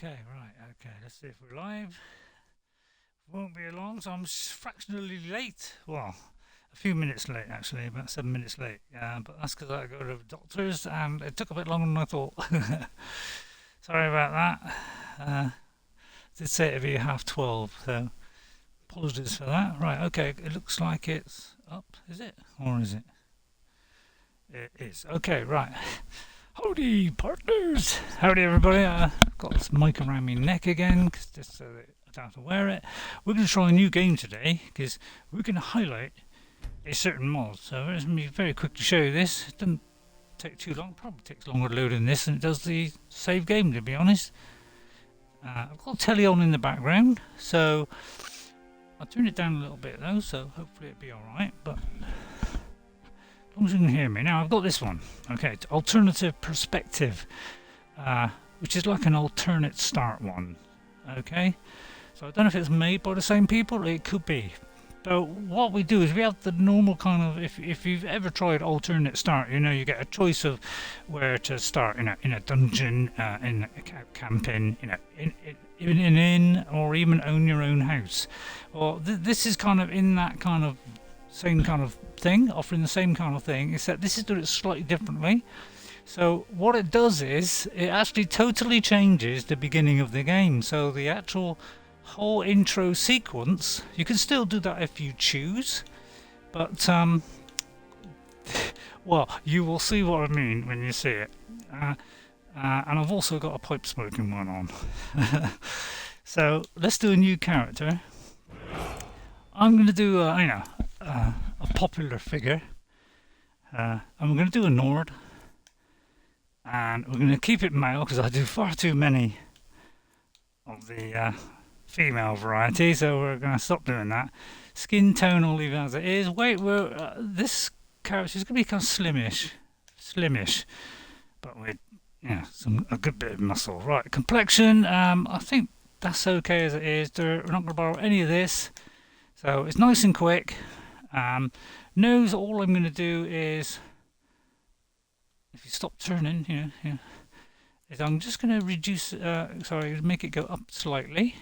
Okay, right, okay, let's see if we're live. Won't be long, so I'm fractionally late. Well, a few minutes late actually, about 7 minutes late. Yeah, but that's because I go to the doctors and it took a bit longer than I thought. Sorry about that. Did say it'd be 12:30, so apologies for that. Right, okay, it looks like it's up, is it? Or is it? It is. Okay, right. Howdy, partners! Howdy, everybody. Got this mic around my neck again, just so that I don't have to wear it. We're going to try a new game today, because we're going to highlight a certain mod. So it's going to be very quick to show you this. It doesn't take too long. Probably takes longer to load than this than it does the save game, to be honest. I've got telly on in the background, so I'll turn it down a little bit though, so hopefully it'll be alright. But as long as you can hear me. Now I've got this one. Okay, it's alternative perspective, which is like an alternate start one. Okay, so I don't know if it's made by the same people. It could be. So what we do is we have the normal kind of, if you've ever tried alternate start, you know you get a choice of where to start in a dungeon, in a camping, in an inn, or even own your own house. Well, this is kind of in that kind of same kind of thing, offering the same kind of thing, except this is doing it slightly differently. So what it does is it actually totally changes the beginning of the game. So the actual whole intro sequence, you can still do that if you choose, but well, you will see what I mean when you see it. And I've also got a pipe smoking one on. So let's do a new character. I'm going to do a popular figure. I'm going to do a Nord, and we're going to keep it male because I do far too many of the female variety, so we're going to stop doing that. Skin tone I'll leave as it is. Weight, this character is going to be kind of slimish, but with a good bit of muscle. Right, complexion, I think that's okay as it is. We're not going to borrow any of this, so it's nice and quick. Nose, all I'm going to do is, if you stop turning, is I'm just going to reduce, make it go up slightly.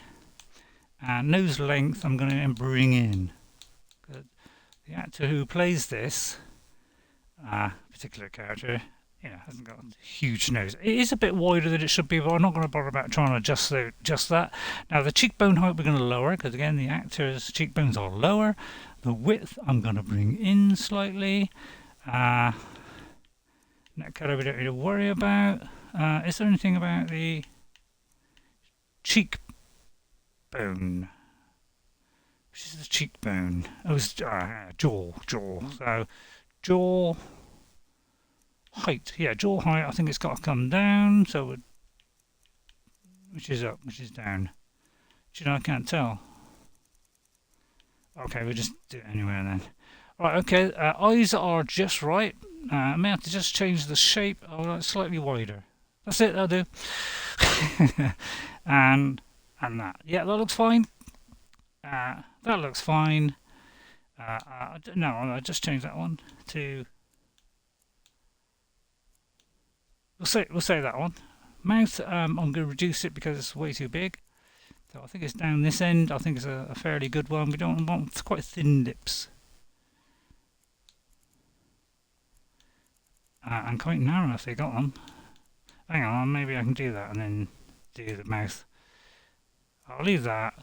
And nose length I'm going to bring in. The actor who plays this particular character, hasn't got a huge nose. It is a bit wider than it should be, but I'm not going to bother about trying to adjust that. Now the cheekbone height we're going to lower, because again the actor's cheekbones are lower. The width I'm going to bring in slightly. Neck color we don't need to worry about. Is there anything about the cheekbone? Which is the cheekbone? Oh, it's jaw. So jaw height. Yeah, jaw height. I think it's got to come down. So which is up, which is down. I can't tell. Okay, we'll just do it anyway then. Right, okay, eyes are just right. I may have to just change the shape. Oh, slightly wider. That's it, that'll do. and that. Yeah, that looks fine. That looks fine. No, I'll just change that one to... We'll say that one. Mouth, I'm going to reduce it because it's way too big. So I think it's down this end. I think it's a fairly good one. We don't want quite thin lips. And quite narrow if they got them. Hang on, maybe I can do that and then do the mouth. I'll leave that.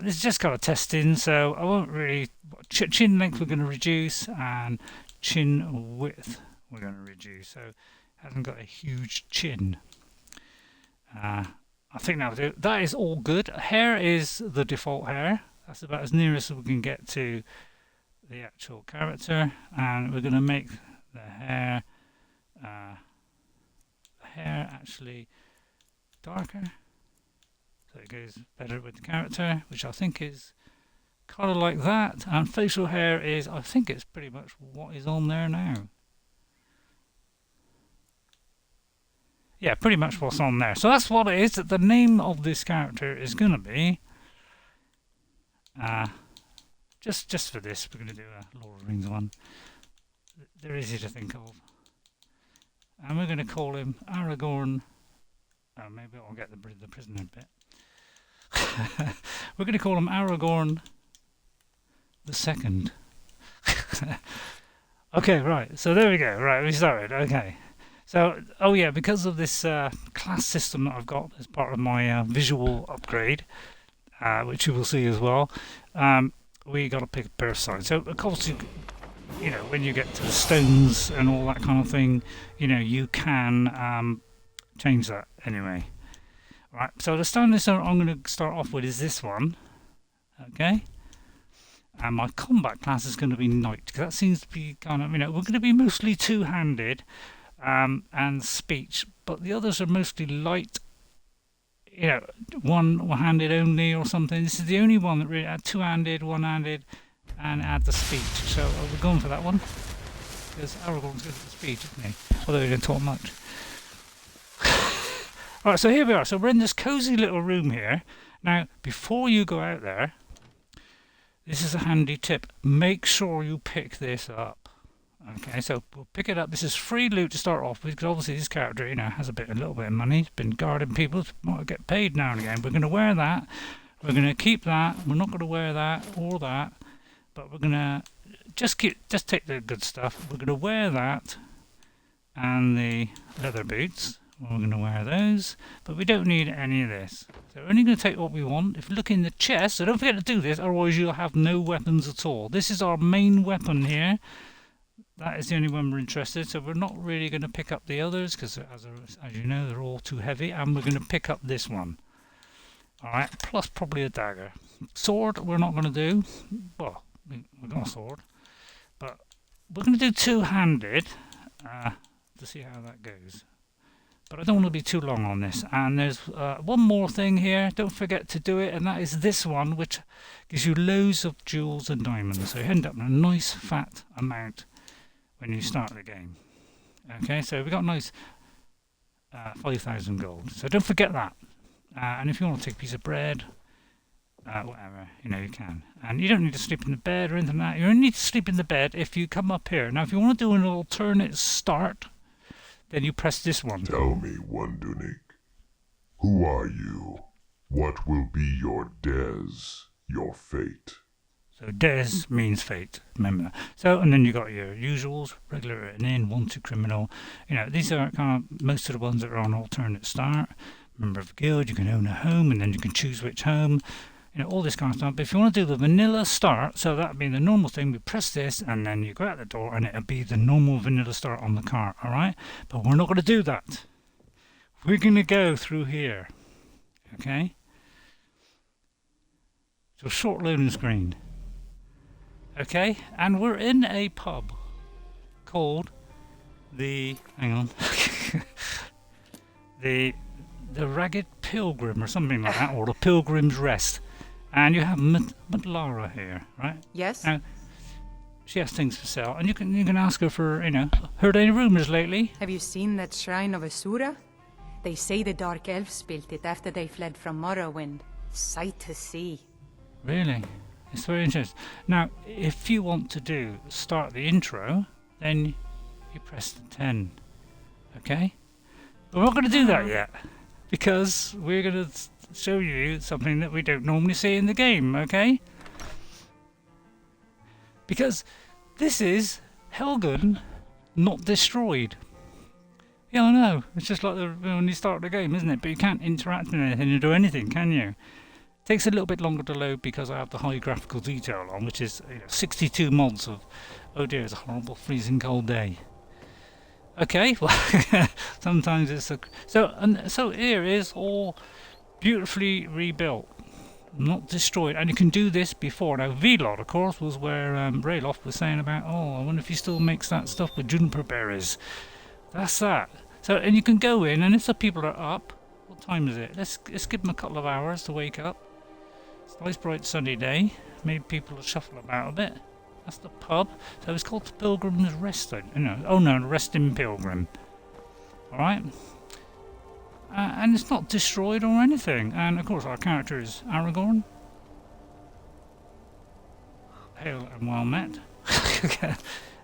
This is just kind of testing, so I won't really... Chin length we're going to reduce, and chin width we're going to reduce. So it hasn't got a huge chin. I think that'll do. That is all good. Hair is the default hair. That's about as near as we can get to the actual character, and we're going to make the hair actually darker, so it goes better with the character, which I think is kind of like that. And facial hair is, I think it's pretty much what is on there now. Yeah, pretty much what's on there. So that's what it is. The name of this character is going to be, just for this, we're going to do a Lord of the Rings one. They're easy to think of. And we're going to call him Aragorn. Oh maybe I'll get the prisoner bit. We're going to call him Aragorn II. Okay, right. So there we go. Right, we started. Okay. So, oh yeah, because of this class system that I've got as part of my visual upgrade, which you will see as well, we got to pick a pair of signs. So, of course, you know, when you get to the stones and all that kind of thing, you know, you can change that anyway. Right, so the stone I'm going to start off with is this one. Okay. And my combat class is going to be knight, because that seems to be kind of, you know, we're going to be mostly two-handed and speech, but the others are mostly light, you know, one-handed only or something. This is the only one that really had two-handed, one-handed, and add the speech. So we're going for that one, because Aragorn's good at the speech, isn't he? Although he didn't talk much. Right, so here we are. So we're in this cozy little room here. Now, before you go out there, this is a handy tip. Make sure you pick this up. Okay, so we'll pick it up. This is free loot to start off with, because obviously this character, you know, has a little bit of money. He's been guarding people. Might get paid now and again. We're going to wear that. We're going to keep that. We're not going to wear that or that. But we're going to just take the good stuff. We're going to wear that and the leather boots. We're going to wear those, but we don't need any of this. So we're only going to take what we want. If you look in the chest, so don't forget to do this, otherwise you'll have no weapons at all. This is our main weapon here. That is the only one we're interested. So we're not really going to pick up the others, because as you know, they're all too heavy, and we're going to pick up this one. Alright, plus probably a dagger. Sword we're not going to do. Well, we've got a sword, but we're going to do two-handed to see how that goes. But I don't want to be too long on this. And there's one more thing here. Don't forget to do it. And that is this one, which gives you loads of jewels and diamonds. So you end up with a nice fat amount when you start the game. Okay, so we got a nice 5,000 gold. So don't forget that. And if you want to take a piece of bread, whatever, you know, you can. And you don't need to sleep in the bed or anything like that. You only need to sleep in the bed if you come up here. Now, if you want to do an alternate start, then you press this one. Tell me, Wundunik, who are you? What will be your your fate? So des means fate, remember that. So, and then you got your usuals, regular, written in, wanted, criminal. You know, these are kind of most of the ones that are on alternate start. Member of a guild, you can own a home, and then you can choose which home. You know, all this kind of stuff. But if you want to do the vanilla start, so that would be the normal thing, we press this and then you go out the door and it'll be the normal vanilla start on the cart, alright? But we're not going to do that. We're going to go through here. Okay? So short loading screen. Okay? And we're in a pub called the, hang on, the Ragged Pilgrim or something like that, or the Pilgrim's Rest. And you have Lara here, right? Yes. Now, she has things for sale, and you can ask her for, you know, heard any rumours lately? Have you seen that shrine of Asura? They say the Dark Elves built it after they fled from Morrowind. Sight to see. Really? It's very interesting. Now, if you want to start the intro, then you press the 10. Okay? But we're not going to do that yet, because we're going to show you something that we don't normally see in the game, okay? Because this is Helgen not destroyed. Yeah, I know. It's just like when you start the game, isn't it? But you can't interact with anything or do anything, can you? It takes a little bit longer to load because I have the high graphical detail on, which is 62 mods of, oh dear, it's a horrible freezing cold day. Okay, well, sometimes it's so here is all beautifully rebuilt, not destroyed, and you can do this before. Now, Vlod, of course, was where RayRay was saying about, oh, I wonder if he still makes that stuff with juniper berries. That's that. So, and you can go in, and if the people are up, what time is it? Let's give them a couple of hours to wake up. It's a nice bright sunny day. Maybe people will shuffle about a bit. That's the pub. So it's called the Pilgrim's Rest. Oh no, Resting Pilgrim. Alright? And it's not destroyed or anything. And of course our character is Aragorn. Hail and well met.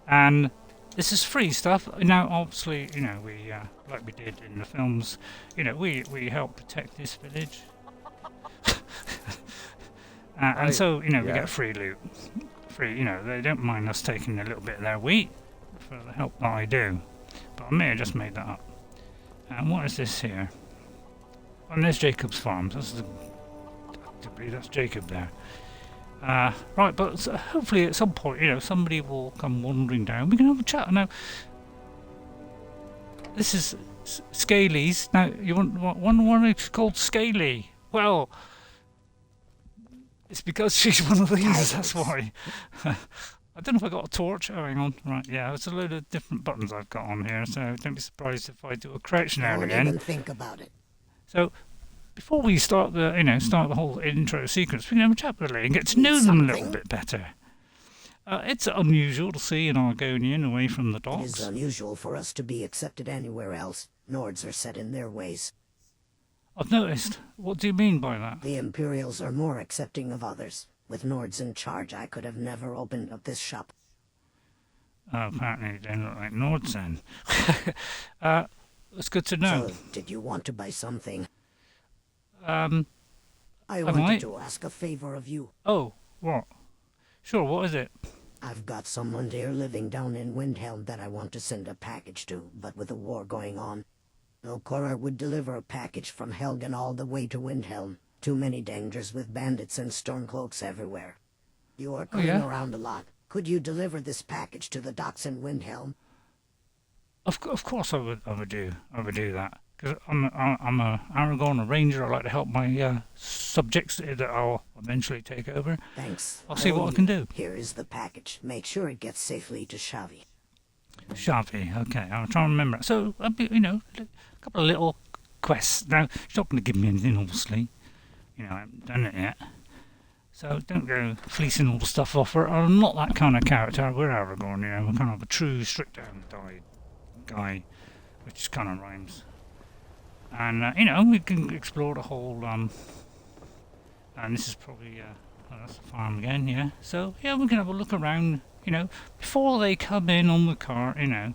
And this is free stuff. Now, obviously, you know, we like we did in the films, you know, we help protect this village, and so you know we get free loot. Free, you know, they don't mind us taking a little bit of their wheat for the help that I do. But I may have just made that up. And what is this here? And there's Jacob's farm. I believe that's Jacob there. Right, but hopefully at some point, you know, somebody will come wandering down. We can have a chat. Now, this is Scaly's. Now, you want one it's called Scaly. Well, it's because she's one of these. That's why. I don't know if I got a torch. Oh, hang on. Right, yeah, it's a load of different buttons I've got on here, so don't be surprised if I do a crouch now and again. Don't even think about it. So, before we start the whole intro sequence, we can have a chat with Lee and get to know them a little bit better. It's unusual to see an Argonian away from the docks. It is unusual for us to be accepted anywhere else. Nords are set in their ways. I've noticed. What do you mean by that? The Imperials are more accepting of others. With Nords in charge, I could have never opened up this shop. Apparently they look like Nords then. It's good to know. So, did you want to buy something? I I wanted to ask a favor of you. Oh, what? Sure, what is it? I've got someone there living down in Windhelm that I want to send a package to, but with the war going on, no courier would deliver a package from Helgen all the way to Windhelm. Too many dangers with bandits and stormcloaks everywhere. You are going around a lot. Could you deliver this package to the docks in Windhelm? Of course I would do that. Because I'm a Aragorn, a ranger. I like to help my subjects that I'll eventually take over. Thanks. I'll see what I can do. Here is the package. Make sure it gets safely to Shavi. Shavi, okay. I'll try and remember it. So, you know, a couple of little quests. Now, she's not going to give me anything, obviously. You know, I haven't done it yet. So don't go fleecing all the stuff off her. I'm not that kind of character. We're Aragorn, you know. We're kind of a true, strict-down guy, which kind of rhymes. And, you know, we can explore the whole, and this is probably, oh, that's the farm again, yeah. So, yeah, we can have a look around, you know, before they come in on the cart, you know,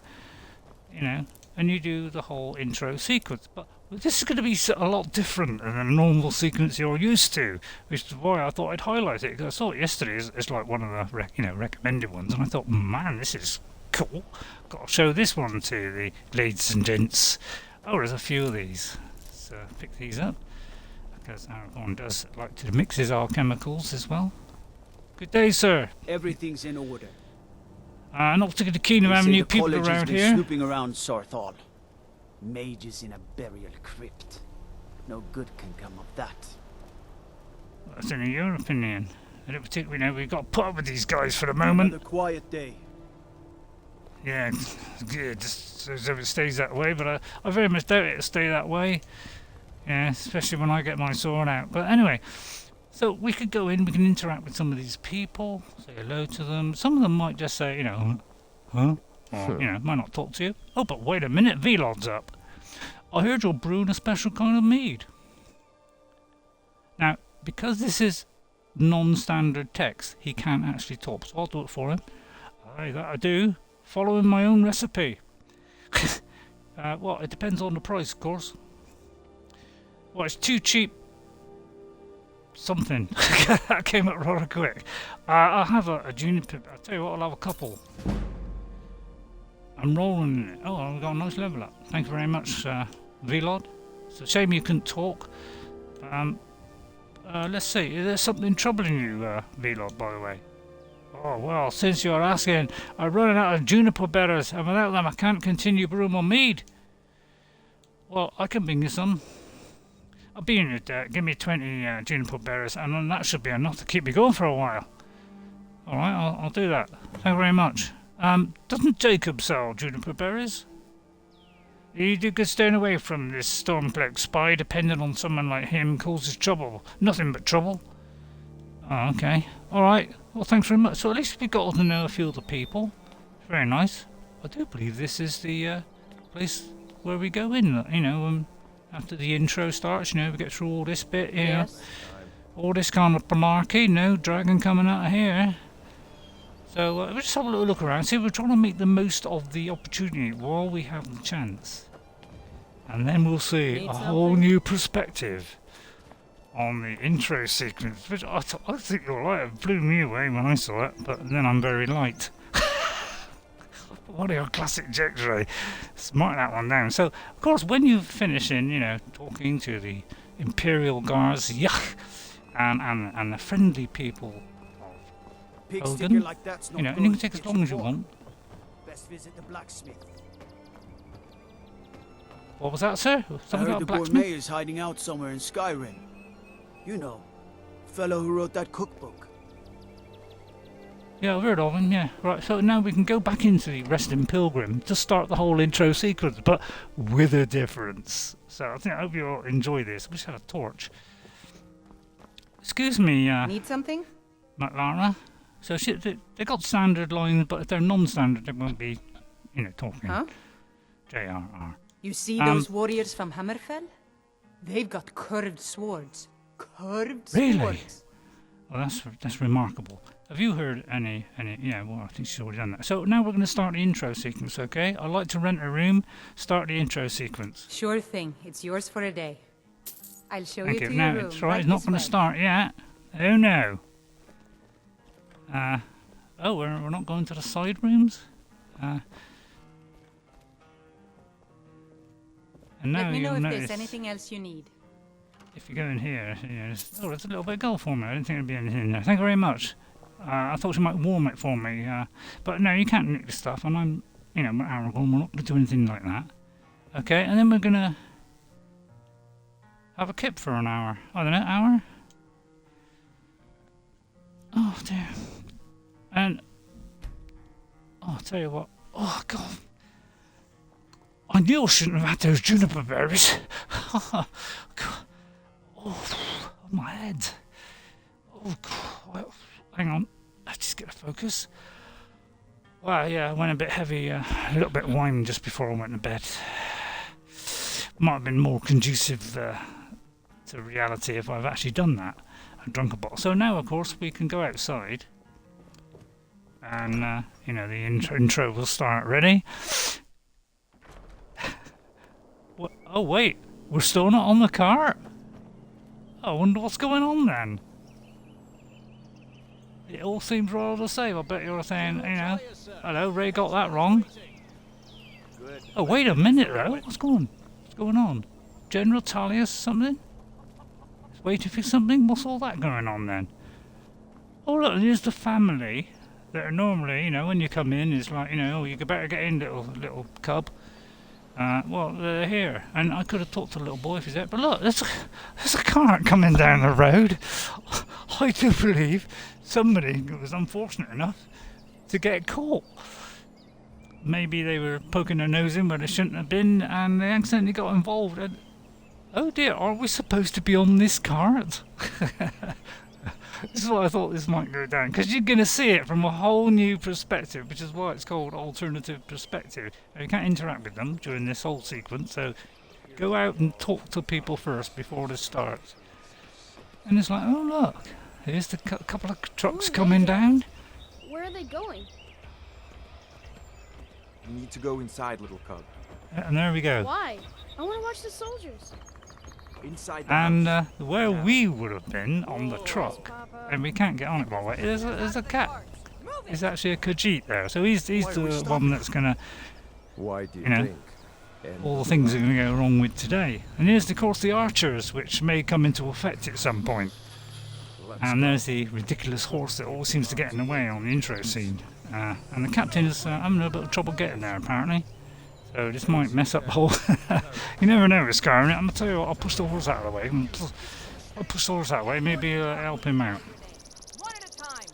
and you do the whole intro sequence. But this is going to be a lot different than a normal sequence you're used to, which is why I thought I'd highlight it, because I saw it yesterday as like one of the, recommended ones, and I thought, man, this is cool. Got to show this one to the ladies and gents. Oh, there's a few of these. Let's pick these up, because Aragorn does like to mix his alchemicals as well. Good day, sir. Everything's in order. Not particularly keen of having new people around here. Snooping around Sarthal. Mages in a burial crypt. No good can come of that. Well, that's only your opinion. I don't particularly know we've got to put up with these guys for the moment. Another quiet day. Yeah, good. Just so it stays that way, but I very much doubt it'll stay that way. Yeah, especially when I get my sword out. But anyway, so we could go in, we can interact with some of these people, say hello to them. Some of them might just say, you know, huh? Or, you know, might not talk to you. Oh, but wait a minute, Velod's up. I heard you're brewing a special kind of mead. Now, because this is non-standard text, he can't actually talk, so I'll do it for him. Aye, that I do. Following my own recipe. Well, it depends on the price, of course. Well, it's too cheap. Something. That came up rather quick. I'll have a juniper. I'll tell you what, I'll have a couple. I'm rolling in it. Oh, I've got a nice level up. Thank you very much, Velod. It's a shame you couldn't talk. Let's see. Is there something troubling you, Velod, by the way? Oh, well, since you're asking, I'm running out of juniper berries, and without them I can't continue brewing my mead. Well, I can bring you some. I'll be in your debt. Give me 20 juniper berries, and then that should be enough to keep me going for a while. Alright, I'll do that. Thank you very much. Doesn't Jacob sell juniper berries? You do good staying away from this Stormcloak spy, depending on someone like him causes trouble. Nothing but trouble. Oh, okay. Alright. Well, thanks very much. So at least we got to know a few of the people. Very nice. I do believe this is the place where we go in, you know, after the intro starts, you know, we get through all this bit here. Yes. All this kind of malarkey, no dragon coming out of here. So we'll just have a little look around. See, we're trying to make the most of the opportunity while we have the chance. And then we'll see Need a whole something? new perspective on the intro sequence, which I think you'll like. It blew me away when I saw it, but then I'm very light. What are your classic jokes, Ray? Mark that one down. So, of course, when you finish in, talking to the Imperial Guards, yuck, and the friendly people Pig Helgen, sticker like that's not and you can good. take as It's long as you war. want. Best visit the blacksmith. What was that, sir? I Something heard about the blacksmith? gourmet is hiding out somewhere in Skyrim. You know, fellow who wrote that cookbook. Yeah, I've heard of him, yeah. Right, so now we can go back into the Resting Pilgrim to start the whole intro sequence, but with a difference. So I hope you all enjoy this. I wish I had a torch. Excuse me, Need something? Lara. So they got standard lines, but if they're non-standard, they won't be, talking. Huh? JRR. You see Um, those warriors from Hammerfell? They've got curved swords. Curved Really? swords. Well, that's remarkable. Have you heard any? Yeah, well, I think she's already done that. So now we're going to start the intro sequence, okay? I'd like to rent a room, start the intro sequence. Sure thing. It's yours for a day. I'll show Thank you you. to No, your room. it's right. It's not this going way. to start yet. Oh no. We're not going to the side rooms. And now Let me know you'll if notice there's anything else you need. if you go in here. There's a little bit of gold for me. I didn't think there'd be anything in there. Thank you very much. I thought you might warm it for me. But no, you can't nick the stuff. And I'm, Aragorn. We're not going to do anything like that. Okay, and then we're going to have a kip for an hour. I don't know, hour? Oh dear. And I'll tell you what. Oh god. I knew I shouldn't have had those juniper berries. God. Oh, my head. Oh god. Well, hang on. Let's just get a focus. Well, yeah, I went a bit heavy, a little bit of wine just before I went to bed. Might have been more conducive to reality if I've actually done that. I've drunk a bottle. So now, of course, we can go outside. And, the intro will start. Ready? What? Oh, wait. We're still not on the cart? I wonder what's going on then. It all seems rather the same. I bet you're saying, hello, Ray got that wrong. Oh, wait a minute, though. What's going on? General Tullius something? He's waiting for something? What's all that going on then? Oh, look, there's the family that are normally, when you come in, it's like, oh, you better get in, little cub. Well, they're here, and I could have talked to the little boy if he's there. But look, there's a cart coming down the road. I do believe somebody was unfortunate enough to get caught. Maybe they were poking their nose in where they shouldn't have been, and they accidentally got involved. And oh dear, are we supposed to be on this cart? This is why I thought this might go down, because you're going to see it from a whole new perspective, which is why it's called alternative perspective. And you can't interact with them during this whole sequence, so go out and talk to people first before this starts. And it's like, oh look, here's the couple of trucks coming down. Where are they going? You need to go inside, little cub. And there we go. Why? I want to watch the soldiers. Inside the And house. where we would have been on the truck, Papa. and we can't get on it by the way, there's a cat. There's actually a Khajiit there, so he's the one that's going to, Why do you you know, think? And all the things are going to go wrong with today. And here's, of course, the archers, which may come into effect at some point. let's And go. there's the ridiculous horse that always seems to get in the way on the intro scene. And the captain is having a bit of trouble getting there, apparently. So this might mess up the whole... You never know with Skyrim. I'm going to tell you what, I'll push the horse out of the way. I'll push the horse out of the way, maybe help him out. One at a time.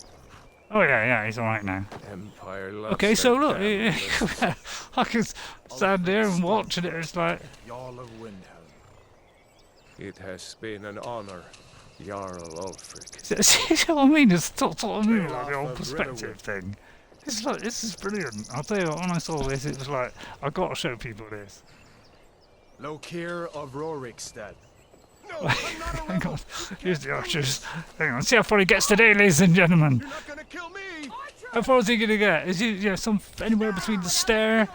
Oh yeah, he's alright now. Empire loves Okay, so their look, damn I can stand there and watch, and it's like... Jarl of Windhelm. It has been an honor, Jarl Ulfric. See what I mean? It's what I mean, like the Off old of perspective Riverwood. thing. It's like, this is brilliant. I'll tell you what, when I saw this, it was like, I've got to show people this. Lokir of Rorikstead. No, I'm not a Hang rebel. on. Here's the archers. Hang on. See how far he gets today, ladies and gentlemen. You're not gonna kill me. How far is he gonna get? Is he, some anywhere between the stair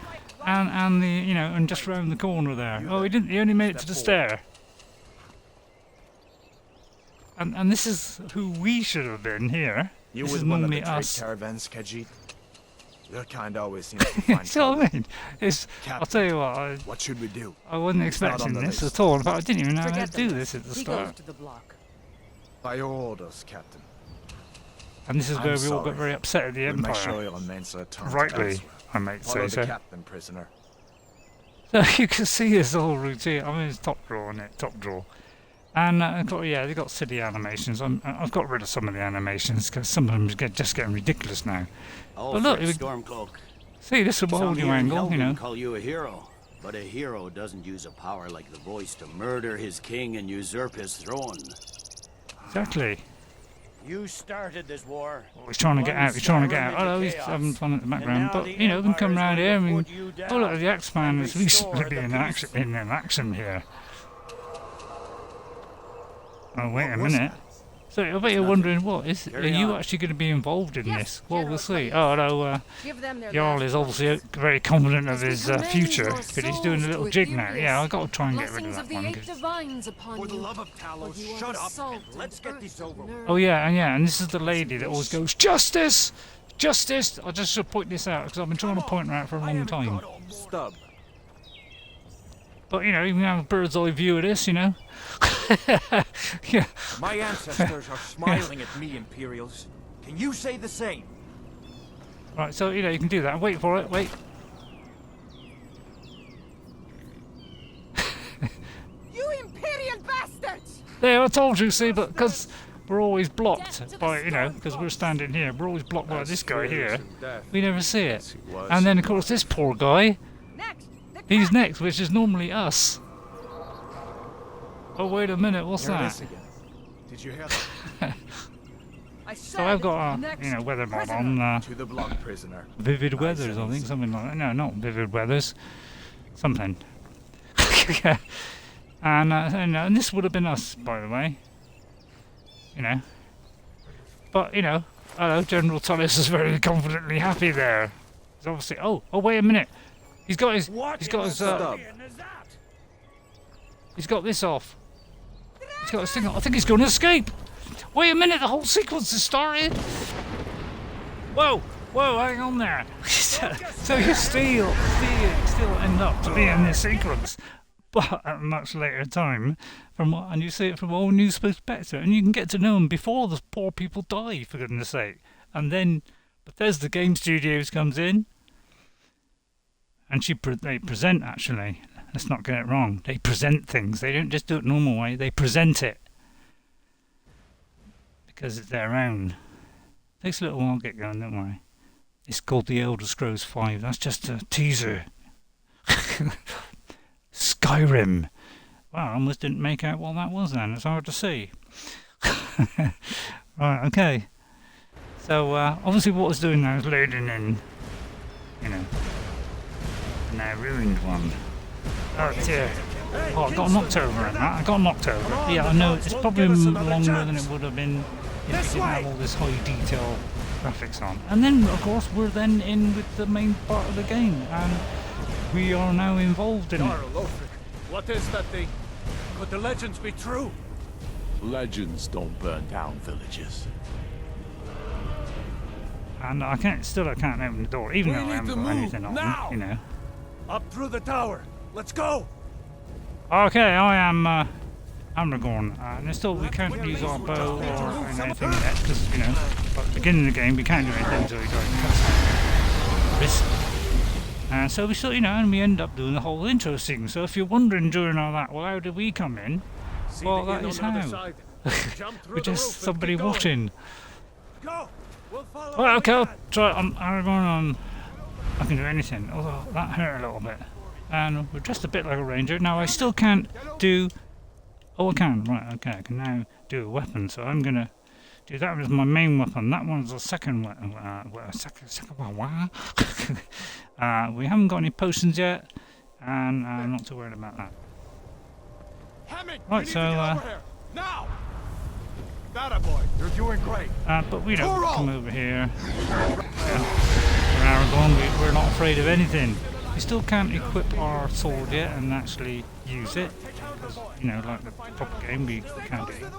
and the, and just round the corner there? Oh, he didn't. He only made it to the stair. And this is who we should have been here. You This was is one of the normally trade us. caravans, Khajiit? Your kind always seems to find See what trouble. I mean? I'll tell you what. What should we do? I wasn't It's not on expecting the this list. at all. In fact, I didn't even know how to Forget do the this at the He goes start. to the block. By your orders, Captain. And this is I'm where we all got sorry. very upset at the We'll make Empire. sure your men's return Rightly, elsewhere. I might Follow say the so. captain, prisoner. So you can see his whole routine. I mean, it's top draw, isn't it? Top draw. And they got silly animations. I've got rid of some of the animations because some of them just getting ridiculous now. Oh, But look, Fred it- Stormcloak. See, this is a Some whole new here in angle, Helgen call you a hero, but a hero doesn't use a power like the voice to murder his king and usurp his throne. Exactly. You started this war. Oh, he's trying to get out. He's trying to get out. Skyrim Oh, into he's chaos. having fun at the And background. now But the we can come Empire's round going to here and put you oh look, down the Axeman and is recently restore the being peace. in action here. Oh wait a What was minute. So I bet you're wondering, are Carry you on. actually going to be involved in Yes, this? Well, we'll General, see. please. Oh no, Give them their Jarl last is obviously very confident of his future your because he's doing a souls little to jig now. Ethereus. Yeah, I've got to try and get rid of Blessings that of the one. eight 'Cause divines upon For the you. love of For Talos, you are shut the up. salt And let's of get this earth over and with. earth. oh yeah, and this is the lady that always goes, "Justice! Justice!" I just should point this out because I've been trying to point her out for a long time. Stub. But you can have a bird's eye view of this, Yeah. My ancestors are smiling at me, Imperials. Can you say the same? Right, so you can do that. Wait for it. Wait. You Imperial bastards! There, I told you. See, but because we're always blocked by, because we're standing here, we're always blocked by this guy here. We never see it. Yes, he was. And then of course this poor guy, Next! The he's cat! next, which is normally us. Oh wait a minute, what's Here it that? is again. Did you hear that? I So I've said got next weather mod prisoner. on. To the block, prisoner. Vivid Nice Weathers, and I think, easy. something like that. No, not Vivid Weathers. Something. And this would have been us, by the way. But, hello, General Tullis is very confidently happy there. He's obviously, oh, wait a minute. He's got his, he's got this off. He's got his thing on. I think he's going to escape. Wait a minute, the whole sequence has started. Whoa, hang on there. So you still end up to be in this sequence, but at a much later time, and you see it from a whole new perspective, and you can get to know them before the poor people die, for goodness sake. And then Bethesda Game Studios comes in, and they present, actually. Let's not get it wrong. They present things. They don't just do it normal way. They present it. Because it's their own. Takes a little while to get going, don't worry. It's called The Elder Scrolls 5. That's just a teaser. Skyrim. Wow, I almost didn't make out what that was then. It's hard to see. Right, okay. So, obviously what it's doing now is loading in, the now ruined one. Oh dear. Oh, I got knocked over in that. I got knocked over. Yeah, I know. It's probably longer than it would have been if it didn't have all this high detail graphics on. And then, of course, we're then in with the main part of the game, and we are now involved in it. What is that thing? Could the legends be true? Legends don't burn down villages. And I can't open the door, even We though I need haven't to got move anything on, now. Up through the tower. Let's go. Okay, I am Aragorn, and still we can't use our bow or anything yet, because, at the beginning of the game we can't do anything until we go and cut wrist. So we still, and we end up doing the whole intro sequence. So if you're wondering during all that, well, how did we come in? See Well, the that inn is on the other how. side. Jump through We're the just roof and somebody keep going. watching. Go. We'll follow. Well, okay, I'll try it on Aragorn. I can do anything, although that hurt a little bit. And we're just a bit like a ranger. Now I still can't do... Oh, I can. Right, okay, I can now do a weapon. So I'm going to do that as my main weapon. That one's the second weapon. We haven't got any potions yet, and I'm not too worried about that. Right, so Now! That a boy. You're doing great. but we don't come over here. We're Aragorn, we're not afraid of anything. We still can't equip our sword yet and actually use it. Because, you know, like the proper game, we can't do it.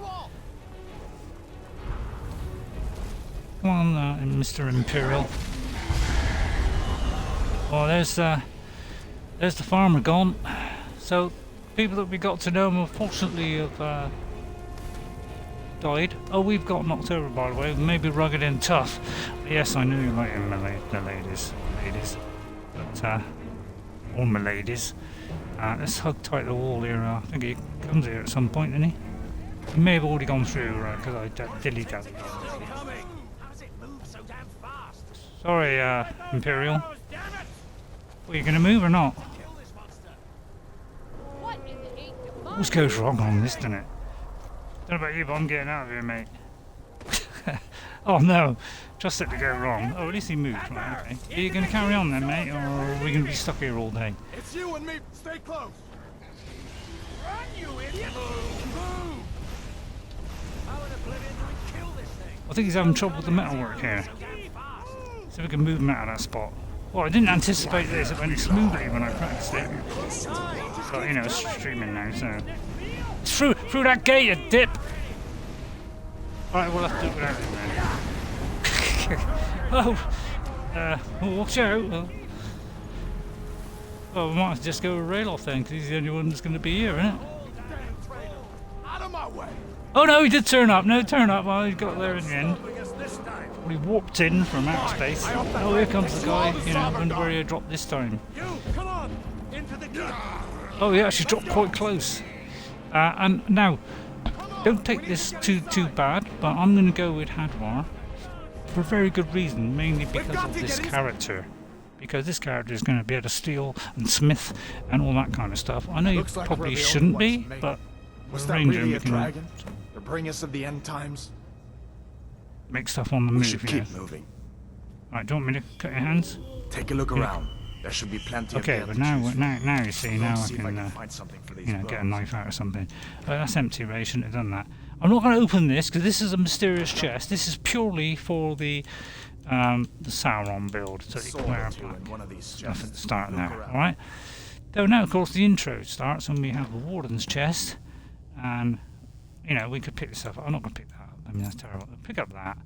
Come on, Mr. Imperial. Oh, there's the farmer gone. So, people that we got to know, unfortunately, have died. Oh, we've got knocked over, by the way. Maybe rugged and tough. Yes, I know you like him, the ladies. But, or my ladies. Let's hug tight the wall here. I think he comes here at some point, doesn't he? He may have already gone through, right? Because I dilly-dally. Sorry, Imperial. Are you going to move or not? Always goes wrong on this, doesn't it? Don't know about you, but I'm getting out of here, mate. Oh no, just it to go wrong. Oh, at least he moved. Right, okay. Are you going to carry on then, mate, or are we going to be stuck here all day? It's you and me. Stay close. Run, you idiot! Move! How in oblivion do we kill this thing? I think he's having trouble with the metalwork here. See if we can move him out of that spot. Well, I didn't anticipate this. It went smoothly when I practiced it. But, you know, it's streaming now, so... It's through that gate, you dip! Right, we'll have to do it without him then. Oh, watch out. Well, we might have to just go with Rayloff then, because he's the only one that's going to be here, isn't it? Out of my way. Oh no, he did turn up. No, turn up. Well, he got there in the end. We warped in from outer space. Oh, here comes the guy. You know, I wonder where he dropped this time. You, come on, into the gate. Oh, he actually dropped quite close. And now, don't take this too bad, but I'm going to go with Hadwar for a very good reason, mainly because of this character. Because this character is going to be able to steal and smith and all that kind of stuff. I know you probably shouldn't be, but was we're that a ranger really and a we can dragon? The bring us of the end times? make stuff on the We move. should You keep know. moving. Right, do you want me to cut your hands? Take a look around. There should be plenty Okay, of but there to now, choose now you see, now I see if I can, can find something for these you know, get a bones. knife out or something. That's empty, Ray. Shouldn't have done that. I'm not going to open this because this is a mysterious chest. This is purely for the Sauron build, so you can wear black one of these stuff at the chests. start Look now. around. All right. So now, of course, the intro starts when we have the Warden's chest, and you know we could pick this up. I'm not going to pick that up. I mean that's terrible. Pick up that.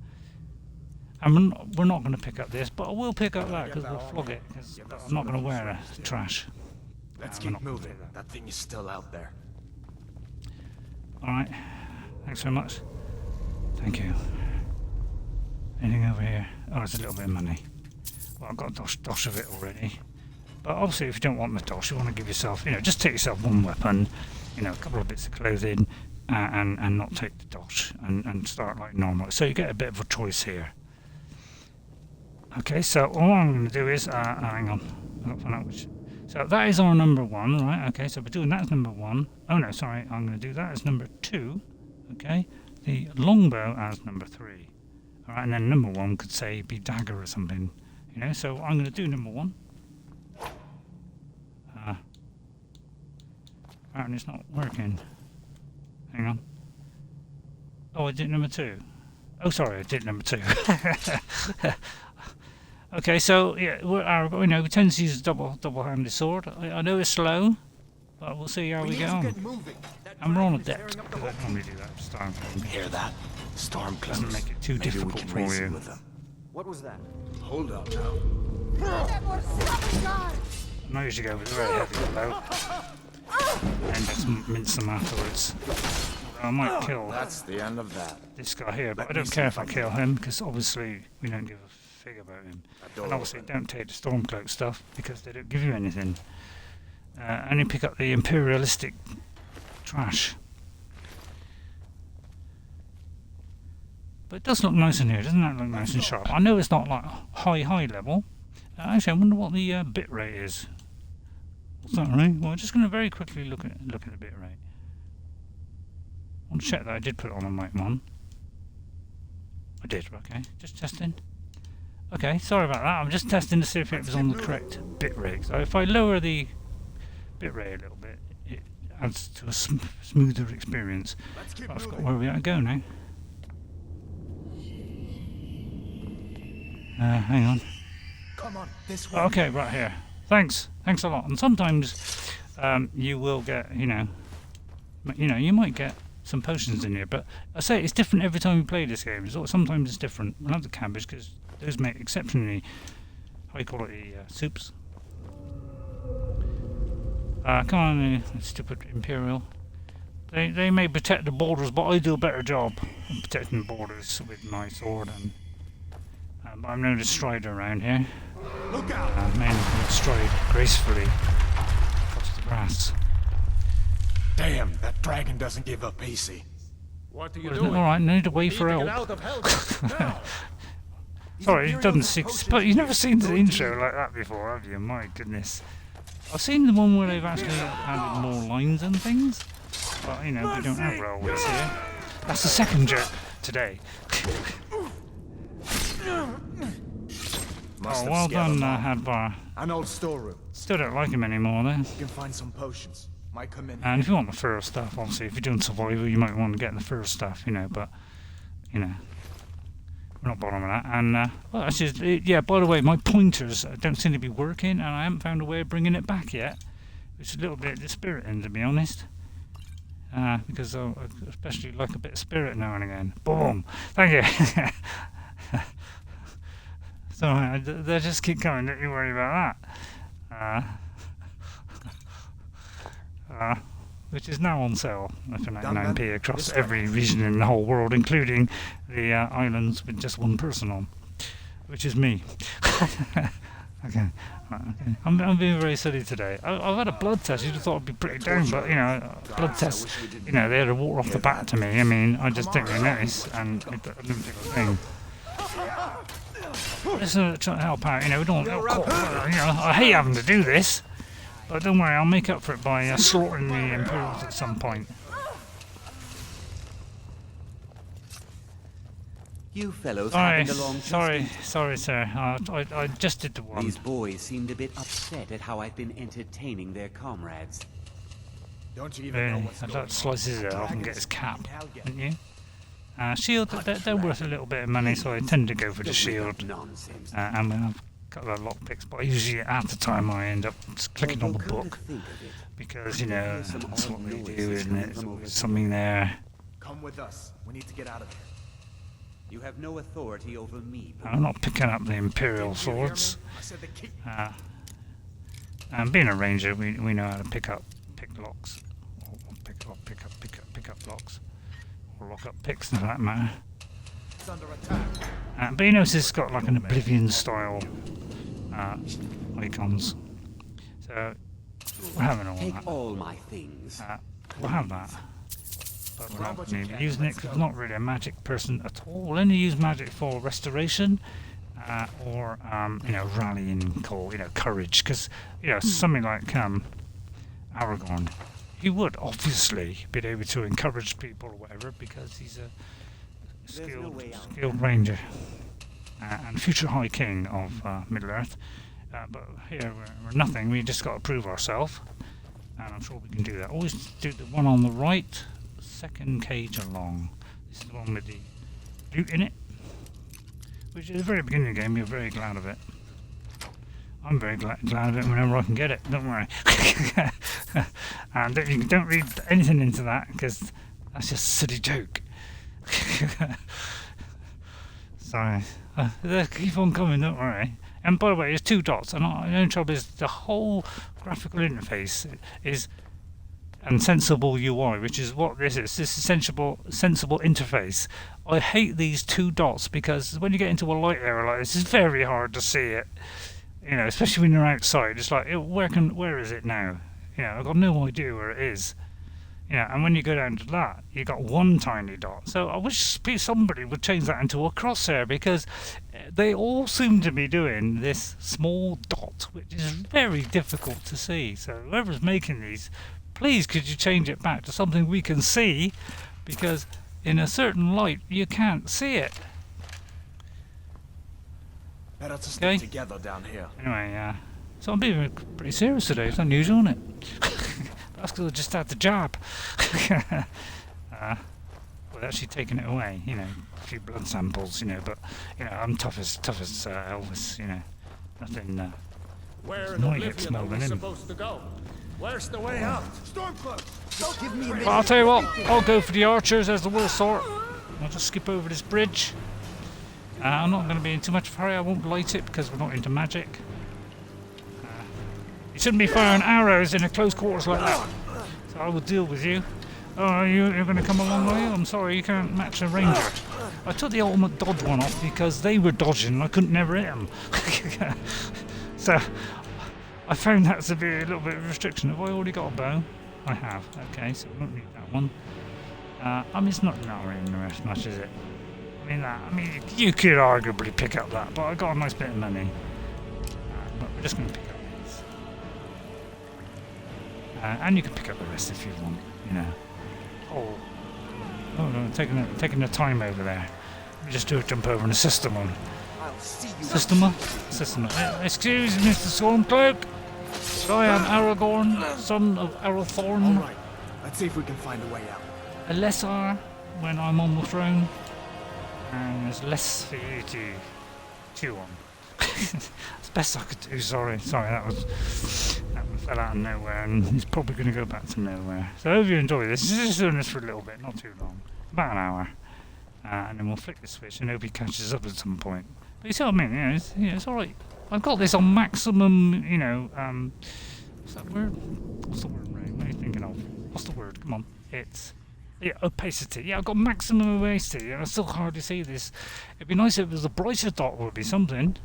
And we're not going to pick up this, but I will pick up that because we'll flog it. Cause I'm not going to wear the trash. Let's I'm keep not gonna moving. do that. That thing is still out there. Alright, thanks very much. Thank you. Anything over here? Oh, there's a little bit of money. Well, I've got a dosh of it already. But obviously, if you don't want the dosh, you want to give yourself, you know, just take yourself one weapon, you know, a couple of bits of clothing, and not take the dosh, and start like normal. So you get a bit of a choice here. Okay, so all I'm going to do is, hang on, I've got to find out which. So that is our number 1, right? Okay, so we're doing that as number 1. Oh no, sorry, I'm going to do that as number 2. Okay, the longbow as number 3. All right, and then number 1 could say be dagger or something, you know. So I'm going to do number 1. Apparently it's not working. Hang on. Oh, I did number 2. Oh, sorry, I did number 2. Okay, so yeah, you know, we tend to use a double-handed sword. I know it's slow, but we'll see how we get on. And we're on a depth because I normally do that this time. Hear that? Storm clouds. Doesn't make it too Maybe we difficult can for reason you. with them. What was that? Hold up now. I'm not usually go with a very heavy bow. And just mince them afterwards. I might kill That's the end of that. this guy here, but Let I me don't see care if if I I can- kill him because obviously we don't give a fig about him. That door And obviously open. don't take the Stormcloak stuff because they don't give you anything. Only pick up the imperialistic trash. But it does look nice in here, doesn't that look nice and sharp? I know it's not like high level. Actually, I wonder what the bit rate is. What's that, right? Well, I'm just going to very quickly look at the bit rate. I want to check that I did put it on mic 1. I did, okay. Just testing. Okay, sorry about that. I'm just testing to see if it was on the correct bit rate. So if I lower the bit rate a little bit, adds to a smoother experience. But I forgot where we are to go now. Hang on. Come on, this way. Okay, right here. Thanks a lot. And sometimes you will get, you you might get some potions in here. But I say it's different every time you play this game. Sometimes it's different. I love the cabbage because those make exceptionally high quality soups. Come on, stupid Imperial. They may protect the borders, but I do a better job of protecting the borders with my sword. And but I'm known as Strider around here. Look out! Men can stride gracefully across the grass. Damn, that dragon doesn't give up easy. What are you Well, doing? all right, I need to wait for Need to help. get out of Helgen, now. Sorry, it doesn't see. But you've never seen the intro like that before, have you? My goodness. I've seen the one where they've actually added more lines and things, but we don't have railways here. That's the second joke today. Must have Well scared done, them off. Hadvar. An old storeroom. Still don't like him anymore, though. You can find some potions. Might come in. And if you want the fur stuff, obviously, if you're doing survival, you might want to get the fur stuff, but, we're not bothering with that. And, well, that's just, yeah, by the way, my pointers don't seem to be working, and I haven't found a way of bringing it back yet, which is a little bit dispiriting, to be honest. Because I especially like a bit of spirit now and again. Boom! Thank you! So they just keep coming, don't you worry about that. Which is now on sale for 99p across every region in the whole world, including the islands with just one person on, which is me. Okay. I'm being very silly today. I've had a blood test. You'd have thought I'd be pretty down, but blood tests, they had a water off the bat to me. I mean, I just didn't really notice, and I didn't think a thing. Listen, trying to help out. We don't want help. I hate having to do this, but don't worry, I'll make up for it by slaughtering the Imperials at some point. You fellows happened along. Sorry, sir. I just did the one. These boys seemed a bit upset at how I've been entertaining their comrades. Don't you even know what's I'd going like to slice his head off and get his cap, Helgen. wouldn't you? Shield, they're worth a little bit of money, so I tend to go for the shield. Nonsense. And then I've got the lockpicks, but usually at the time I end up just clicking on the book. Because, that's what we do, isn't it? There's always something there. Come with us. We need to get out of here. You have no authority over me. I'm not picking up the Imperial swords. I said to keep. And being a ranger, we know how to pick locks. Or pick up locks. Or lock up picks, for that matter. It's under attack. But you notice it's got like an Oblivion style icons. So we're having all Take that. all my things. We'll have that. But we're not really using it because I'm not really a magic person at all. We'll only use magic for restoration or rallying call, courage. Because something like Aragorn, he would obviously be able to encourage people or whatever because he's a skilled ranger and future High King of Middle Earth. But here we're nothing. We just got to prove ourselves, and I'm sure we can do that. Always do the one on the right. Second cage along. This is the one with the loot in it, which at the very beginning of the game you're very glad of it. I'm very glad of it whenever I can get it, don't worry. And you don't read anything into that because that's just a silly joke. Sorry. They keep on coming, don't worry. And by the way, there's 2 dots, and the only trouble is the whole graphical interface is and sensible UI, which is what this is. This sensible interface. I hate these 2 dots because when you get into a light area like this, it's very hard to see it. Especially when you're outside. It's like, where is it now? I've got no idea where it is. And when you go down to that, you got 1 tiny dot. So I wish somebody would change that into a crosshair because they all seem to be doing this small dot, which is very difficult to see. So whoever's making these, please could you change it back to something we can see, because in a certain light you can't see it. Better to stick together down here. Anyway, so I'm being pretty serious today. It's unusual, isn't it? That's because I just had the jab. Well, actually taking it away, you know, a few blood samples, you know, but, you know, I'm tough as Elvis, you know, nothing, Where in might get Oblivion are smaller we than him. supposed to go? Where's the way out? Stormcloak! Don't give me a minute. Well, I'll tell you what, I'll go for the archers as the worst sort. I'll just skip over this bridge. I'm not going to be in too much of a hurry. I won't light it because we're not into magic. You shouldn't be firing arrows in a close quarters like that. So I will deal with you. Oh, you're going to come along, are you? I'm sorry, you can't match a ranger. I took the ultimate dodge one off because they were dodging and I couldn't never hit them. So I found that to be a little bit of a restriction. Have I already got a bow? I have. Okay, so we won't need that one. I mean, it's not really much, is it? I mean, you could arguably pick up that, but I got a nice bit of money. But we're just going to pick up these. And you can pick up the rest if you want, you know. Oh no, taking the time over there. Let me just do a jump over in the system one. Systema? Excuse me, Mr. Stormcloak. I am Aragorn, son of Arathorn. Alright, let's see if we can find a way out. A lesser when I'm on the throne. And there's less for you to chew on. That's best I could do, sorry, that one fell out of nowhere and he's probably going to go back to nowhere. So I hope you enjoy this. Just doing this for a little bit, not too long. About an hour. And then we'll flick the switch and hope he catches up at some point. But you see what I mean? It's alright. I've got this on maximum, you know, what's that word? What's the word, Ray? What are you thinking of? What's the word? Come on. It's... yeah, opacity. Yeah, I've got maximum opacity. I still hardly see this. It'd be nice if it was a brighter dot would be something.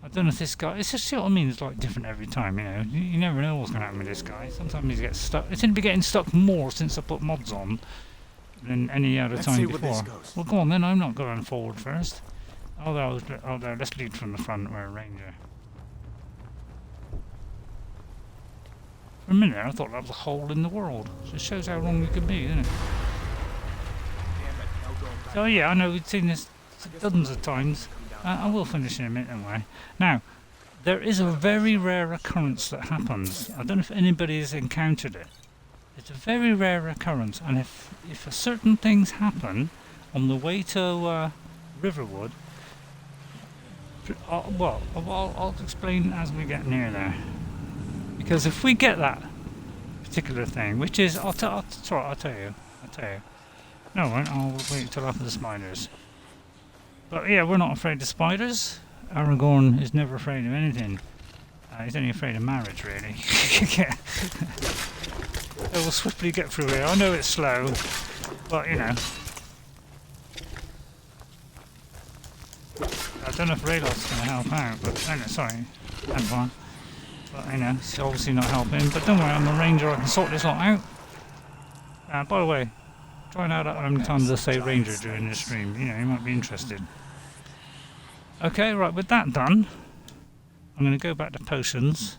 I don't know if this guy... it's just, see what I mean? It's like different every time, you know. You never know what's going to happen with this guy. Sometimes he gets stuck. It seems to be getting stuck more since I put mods on than any other time before. Well, go on then. I'm not going forward first. Although let's lead from the front. We're a ranger. For a minute, I thought that was a hole in the world. So it shows how long you can be, doesn't it? So yeah, I know we've seen this dozens of times. I will finish in a minute anyway. Now, there is a very rare occurrence that happens. I don't know if anybody has encountered it. It's a very rare occurrence, and if certain things happen on the way to Riverwood, I'll explain as we get near there. Because if we get that particular thing, which is, I'll tell you. No, I'll wait until after the spiders. But yeah, we're not afraid of spiders. Aragorn is never afraid of anything. He's only afraid of marriage, really. So we'll swiftly get through here. I know it's slow, but you know. I don't know if Raylock's going to help out, but sorry, Antoine. But you know, it's obviously not helping. But don't worry, I'm a ranger. I can sort this lot out. By the way, try and add up how many times I say ranger during this stream. You know, you might be interested. Okay, right. With that done, I'm going to go back to potions,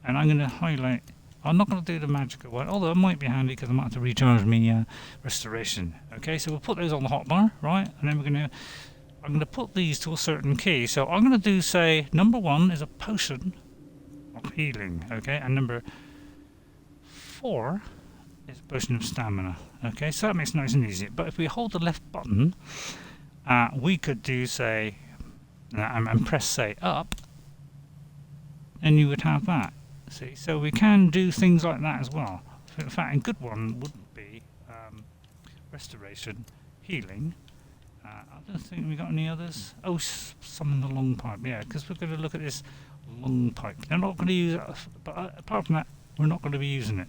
and I'm going to highlight. I'm not going to do the magical one, although it might be handy because I might have to recharge me restoration. Okay, so we'll put those on the hotbar, right? And then I'm going to put these to a certain key. So I'm going to do, say, number 1 is a potion of healing, okay, and number 4 is a potion of stamina. Okay, so that makes it nice and easy. But if we hold the left button, we could do, say, and press, say, up, and you would have that. See, so we can do things like that as well. In fact, a good one would be restoration, healing. I don't think we got any others. Oh, summon the long pipe. Yeah, because we're going to look at this long pipe. They're not going to use it, but apart from that, we're not going to be using it.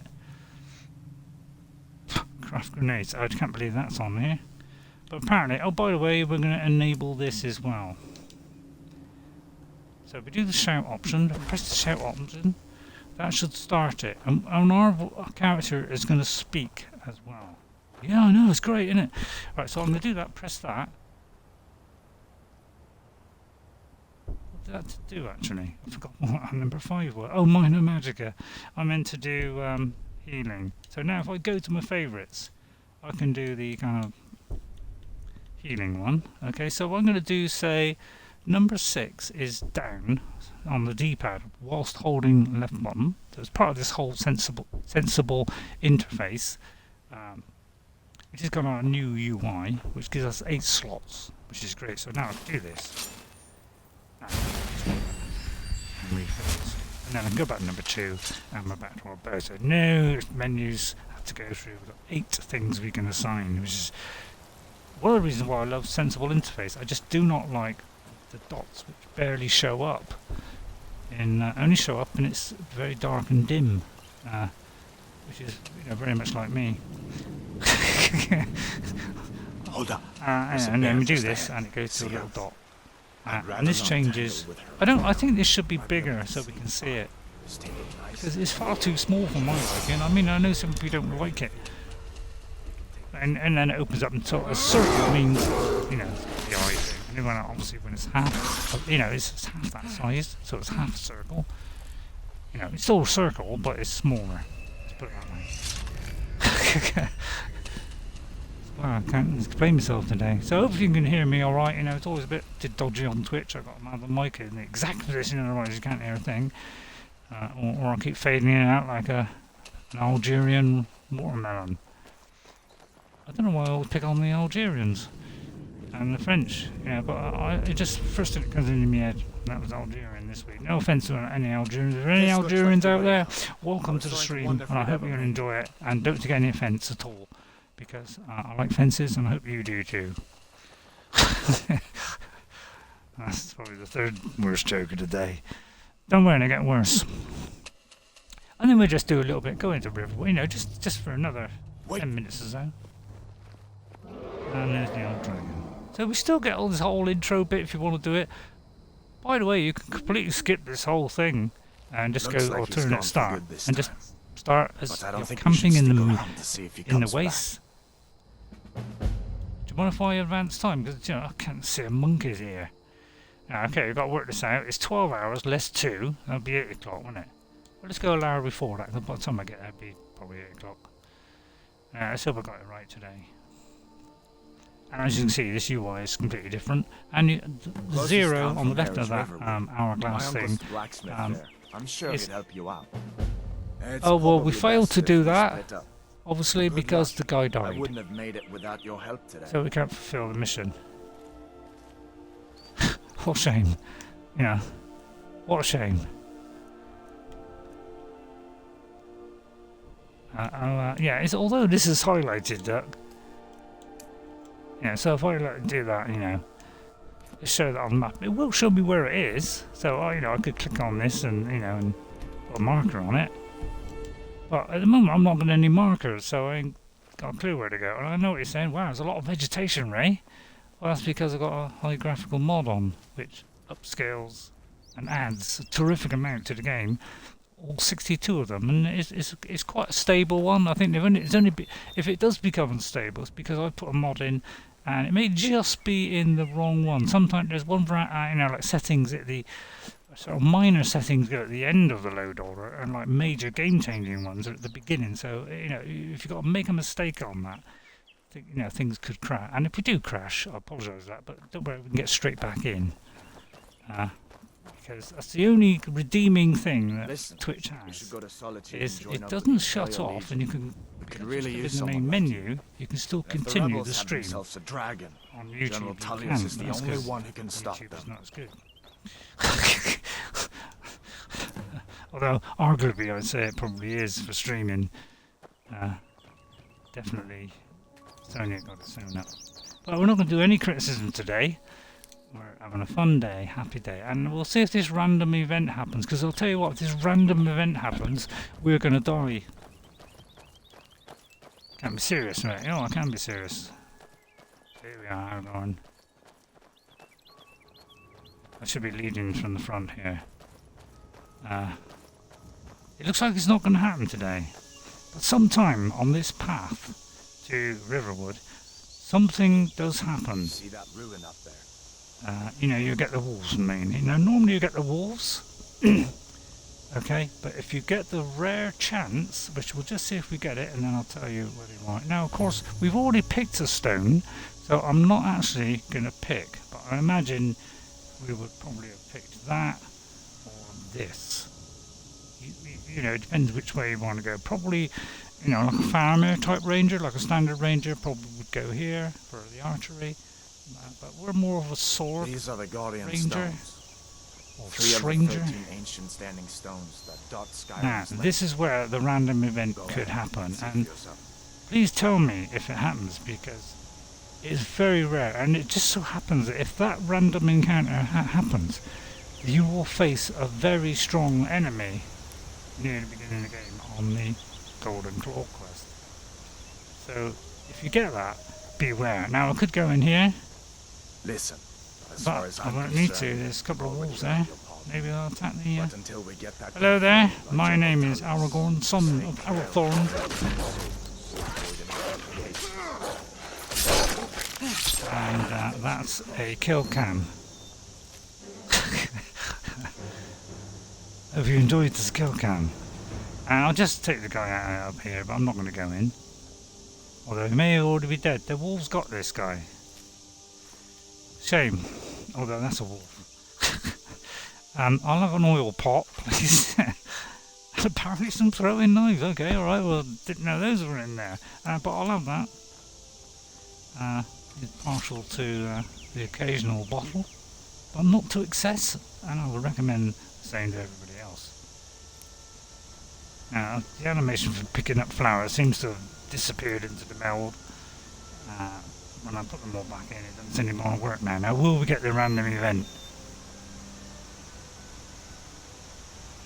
Craft grenades. I can't believe that's on here. But apparently, oh, by the way, we're going to enable this as well. So if we do the shout option, press the shout option. That should start it, and our character is going to speak as well. Yeah, I know, it's great, isn't it? Right, so I'm going to do that, press that. What did that do, actually? I forgot what number 5 was. Oh, Minor Magica. I meant to do healing. So now if I go to my favourites, I can do the kind of healing one. Okay, so what I'm going to do, say, number 6 is down. on the D-pad whilst holding left button. So it's part of this whole sensible interface, which has got our new UI, which gives us 8 slots, which is great. So now I can do this. And refills. And then I can go back to number 2, and we're back to our bow. So no menus have to go through. We've got 8 things we can assign, which is one of the reasons why I love sensible interface. I just do not like the dots which barely show up. Only show up and it's very dark and dim, which is very much like me. Hold up. And then we do this, and it goes to a little dot. And this changes. I think this should be bigger so we can see it, because it's far too small for my liking. I mean, I know some people don't like it. And then it opens up until a circle means, the eye thing. And then obviously when it's half, it's half that size, so it's half a circle. It's still a circle, but it's smaller. Let's put it that way. Well, I can't explain myself today. So hopefully you can hear me alright. It's always a bit dodgy on Twitch. I've got the mic in the exact position, otherwise you can't hear a thing. Or I keep fading in and out like an Algerian watermelon. I don't know why I always pick on the Algerians and the French, but it just first thing that comes into my head, that was Algerian this week. No offence to any Algerians. If there are any Algerians out there, welcome to the stream, and I hope you'll enjoy it, and don't take any offence at all, because I like fences, and I hope you do too. That's probably the 3rd worst joke of the day. Don't worry, they get worse. And then we'll just do a little bit, go into Riverwood, just for another 10 minutes or so. And there's the old dragon. So we still get all this whole intro bit if you want to do it. By the way, you can completely skip this whole thing and just go alternate start and just start as camping in the waste. Do you mind if I advance time? Because I can't see a monkeys here. Okay, we've got to work this out. It's 12 hours less 2. That'll be 8 o'clock, won't it? Well, let's go an hour before that. By the time I get there, it'll be probably 8 o'clock. Let's hope I got it right today. And as you can see, this UI is completely different. And the 0 on the left of that hourglass thing. I'm sure he'd help you out. Oh well, we failed to do that, obviously, because the guy died. I wouldn't have made it without your help today. So we can't fulfill the mission. What a shame. What a shame. Although this is highlighted that. So if I do that, show that on the map, it will show me where it is. So I could click on this and and put a marker on it. But at the moment, I'm not getting any markers, so I ain't got a clue where to go. And I know what you're saying. Wow, there's a lot of vegetation, Ray. Well, that's because I've got a high graphical mod on, which upscales and adds a terrific amount to the game. All 62 of them, and it's quite a stable one. I think if it does become unstable, it's because I put a mod in, and it may just be in the wrong one. Sometimes there's one like settings at the sort of minor settings go at the end of the load order, and like major game-changing ones are at the beginning. So if you've got to make a mistake on that, things could crash. And if we do crash, I apologise for that, but don't worry, we can get straight back in. Because that's the only redeeming thing that Twitch has, is it doesn't shut off, and you can really use the main menu. You can still continue the stream on YouTube. General Tullius is the only one who can stop them. Not as good. Although arguably, I'd say it probably is for streaming. Definitely, Sonia got its own up. But we're not going to do any criticism today. We're having a fun day, happy day, and we'll see if this random event happens, because I'll tell you what, if this random event happens, we're going to die. Can't be serious, right? Oh, I can be serious. Here we are, Aragorn. I should be leading from the front here. It looks like it's not going to happen today, but sometime on this path to Riverwood, something does happen. See that ruin up there? You get the wolves mainly. Now, normally you get the wolves, okay, but if you get the rare chance, which we'll just see if we get it, and then I'll tell you whether you want it. Now, of course, we've already picked a stone, so I'm not actually going to pick, but I imagine we would probably have picked that, or this. You know, it depends which way you want to go. Probably, you know, like a farmer type ranger, like a standard ranger, probably would go here for the archery. But we're more of a sword These are the Guardian ranger. Stones. Or 3 of the stranger. 13 ancient standing stones that dot Skyrim's Now, land. this is where the random event Go could ahead, happen, see for and yourself. please tell me if it happens, because it's very rare, and it just so happens that if that random encounter happens, you will face a very strong enemy near the beginning of the game on the Golden Claw quest. So, if you get that, beware. Now, I could go in here, Listen, as far but as I I'm won't need to. concerned, There's a couple of already wolves earned there. your pardon. Maybe I'll attack the... But until we get that Hello thing there, filled by my General name is Tullius, Aragorn, son of Aragorn. And that's a kill cam. Hope you enjoyed this kill cam. And I'll just take the guy out up here, but I'm not going to go in. Although he may already be dead. The wolves got this guy. Shame. Although that's a wolf. I'll have an oil pot, please. Apparently some throwing knives. Okay, alright, well, didn't know those were in there. But I'll have that. He's partial to the occasional bottle, but not to excess, and I would recommend the same to everybody else. Now, the animation for picking up flowers seems to have disappeared into the meld. When I put them all back in, it doesn't seem to want to work now. Now, will we get the random event?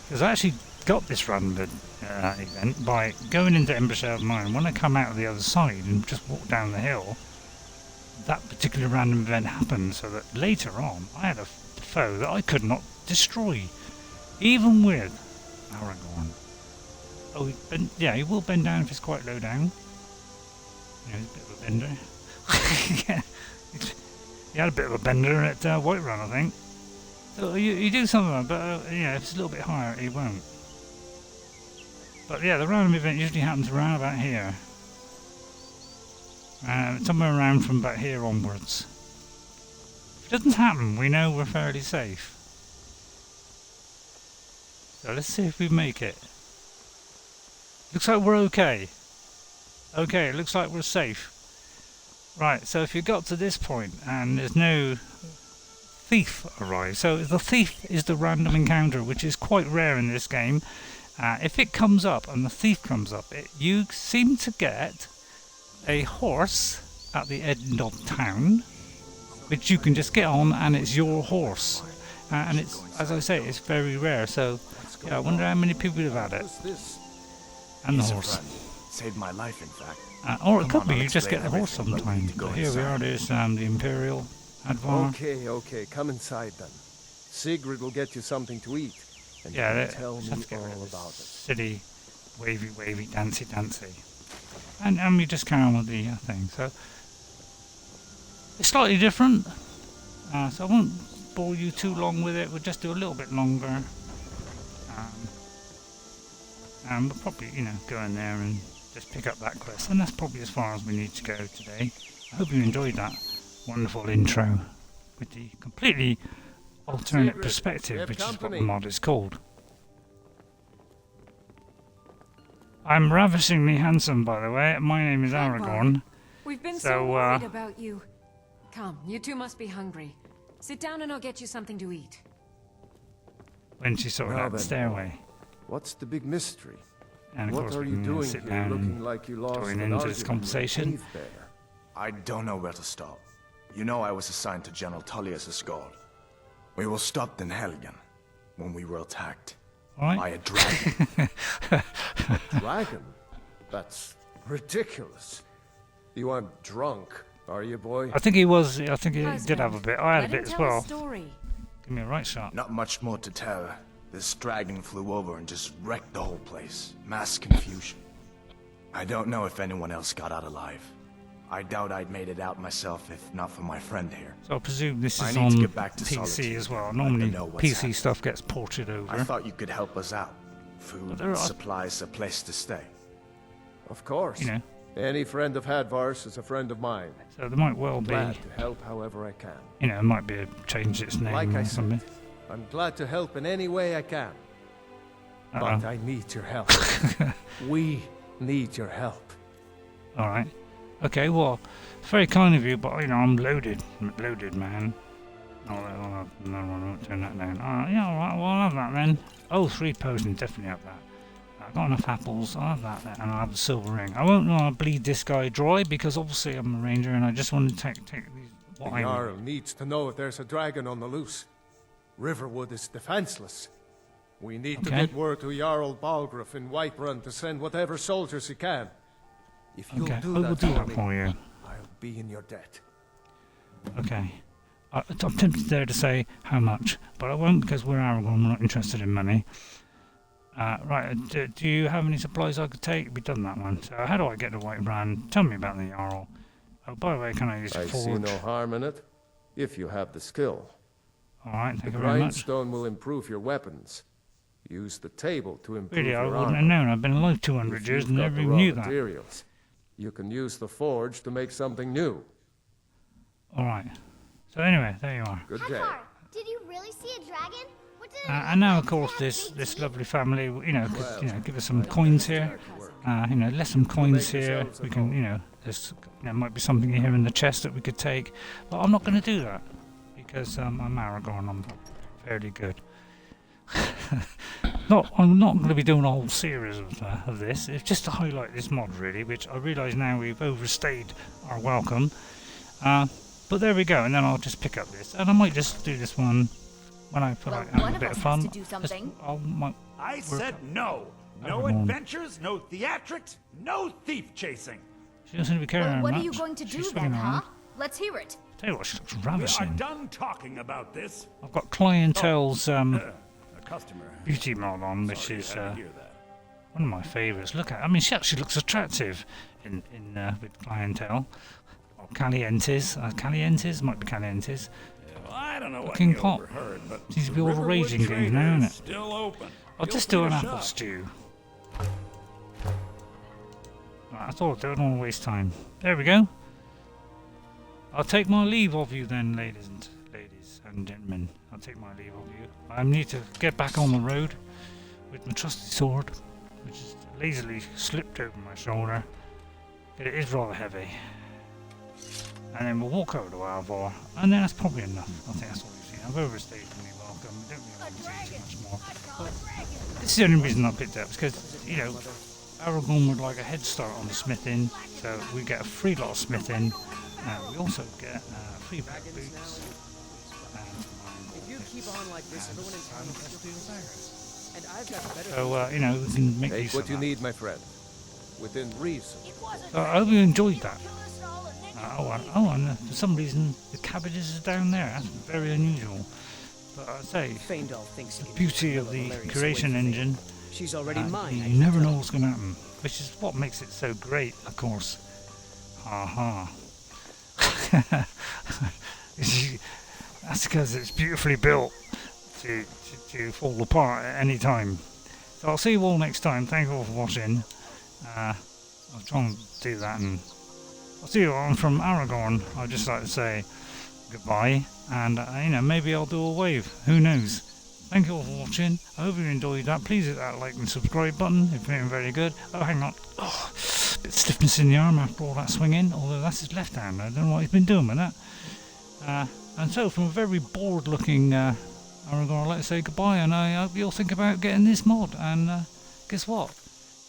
Because I actually got this random event by going into Embershell Mine. When I come out of the other side and just walk down the hill, that particular random event happened, so that later on I had a foe that I could not destroy, even with Aragorn. Oh, he will bend down if it's quite low down. You know, he's a bit of a bender. Yeah, he had a bit of a bender at Whiterun, I think. So you do something, but yeah, if it's a little bit higher, he won't. But yeah, the random event usually happens around about here. Somewhere around from about here onwards. If it doesn't happen, we know we're fairly safe. So let's see if we make it. Looks like we're okay. Okay, it looks like we're safe. Right, so if you got to this point and there's no thief arrives, so the thief is the random encounter, which is quite rare in this game. If it comes up and the thief comes up, you seem to get a horse at the end of town, which you can just get on, and it's your horse. And it's, as I say, it's very rare. So yeah, I wonder how many people have had it. And the horse. Saved my life, in fact. Or it could be you just get the horse sometime. But here we are. There's the Imperial Advar. Okay, come inside then. Sigrid will get you something to eat. And Yeah, you can tell me all about it. City, wavy, dancy. And we just carry on with the thing. So it's slightly different. So I won't bore you too long with it. We'll just do a little bit longer. And we'll probably, go in there and just pick up that quest. And that's probably as far as we need to go today. I hope you enjoyed that wonderful intro with the completely alternate perspective, which is what the mod is called. I'm ravishingly handsome, by the way. My name is Aragorn. We've been so worried about you. Come, you two must be hungry. Sit down and I'll get you something to eat. When she sorted out the stairway. What's the big mystery? And of course what are we you can doing sit here down looking and like you lost join an into this argument conversation. with a cave bear? I don't know where to start. You know I was assigned to General Tullius' guard. We were stopped in Helgen when we were attacked by a dragon. Dragon? That's ridiculous. You aren't drunk, are you, boy? I think he was. I think he did have a bit. I had a bit as well. Story. Give me a right shot. Not much more to tell. This dragon flew over and just wrecked the whole place. Mass confusion. I don't know if anyone else got out alive. I doubt I'd made it out myself if not for my friend here. So I presume this is I need on to get back to PC Solitude. as well. Let Normally them know what's PC happening. stuff gets ported over. I thought you could help us out. Food, there are- supplies, a place to stay. Of course. Any friend of Hadvar's is a friend of mine. So there might well be. Glad to help however I can. It might be a change its name Like or I something. said, I'm glad to help in any way I can. But I need your help. We need your help. Alright. Okay, well, it's very kind of you, but, you know, I'm loaded, man. Oh, no, won't turn that down. Yeah, alright, well, I'll have that then. Oh, 3 potions, definitely have that. I've got enough apples, I'll have that then, and I'll have the silver ring. I won't want to bleed this guy dry, because obviously I'm a ranger, and I just want to take these... The Jarl needs to know if there's a dragon on the loose. Riverwood is defenseless. We need to get word to Jarl Balgruuf in Whiterun to send whatever soldiers he can. If you'll do that for you. I'll be in your debt. Okay. I'm tempted there to say how much, but I won't because we're Aragorn, we're not interested in money. Right, do you have any supplies I could take? We've done that one. So how do I get the white brand? Tell me about the Jarl. Oh, by the way, can I use a forge? I see no harm in it, if you have the skill. Alright, thank you very much. The grindstone will improve your weapons. Use the table to improve your armor. I wouldn't have known. I've been alive 200 years and never even knew that. Materials, you can use the forge to make something new. Alright. So anyway, there you are. Good day. Did you really see a dragon? What did and now, of course, this lovely family, you know, could, give us some coins here. Left some coins here. We can, there's, might be something here in the chest that we could take. But I'm not going to do that because I'm Aragorn. I'm fairly good. I'm not going to be doing a whole series of this. It's just to highlight this mod, really, which I realise now we've overstayed our welcome. But there we go, and then I'll just pick up this, and I might just do this one when I feel like having a bit of fun. I said no. No adventures, no theatrics, no thief chasing. She doesn't seem to be caring what much. are you going to do then, huh? Let's hear it. Tell you what, she looks ravishing. We are done talking about this. I've got Clientele's a customer. beauty mod on, which is one of my favourites. Look at, I mean, she actually looks attractive in with Clientele. Or Calientes, Calientes might be Calientes. Well, I don't know what King you Pop overheard, but seems to be all the raging games now, isn't it? Still open. I'll just do an apple stew. Right, I thought I'd do it, I don't want to waste time. There we go. I'll take my leave of you then, ladies and gentlemen. I'll take my leave of you. I need to get back on the road with my trusty sword, which is lazily slipped over my shoulder. But it is rather heavy. And then we'll walk over to Alvor, and then that's probably enough. I think that's all we've seen. I've overstayed for me welcome. We don't really want to see too much more. But this is the only reason I picked it up, because, Aragorn would like a head start on the smithing, so we get a free lot of smithing. We also get free black boots. If you keep on like this, everyone in town will feel better. And I've got better. So, we can make Take use what of you that. need, my friend. Within reason. So I hope you enjoyed that. And for some reason the cabbages are down there. That's very unusual. But I say, the beauty of the creation engine. She's already mine. You never know what's going to happen, which is what makes it so great, of course. That's because it's beautifully built to fall apart at any time. So I'll see you all next time. Thank you all for watching. I'll try and do that, and I'll see you on from Aragorn. I'd just like to say goodbye, and maybe I'll do a wave. Who knows? Thank you all for watching. I hope you enjoyed that. Please hit that like and subscribe button if you're feeling very good. Oh, hang on. Oh, bit stiffness in the arm after all that swinging. Although that's his left hand. I don't know what he's been doing with that. And so, from a very bored-looking Aragorn, I'd like to say goodbye, and I hope you'll think about getting this mod. And guess what?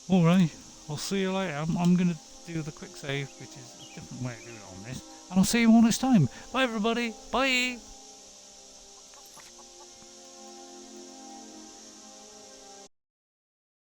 All right. I'll see you later. I'm going to do the quick save, which is a different way of doing it on this. And I'll see you all next time. Bye, everybody. Bye.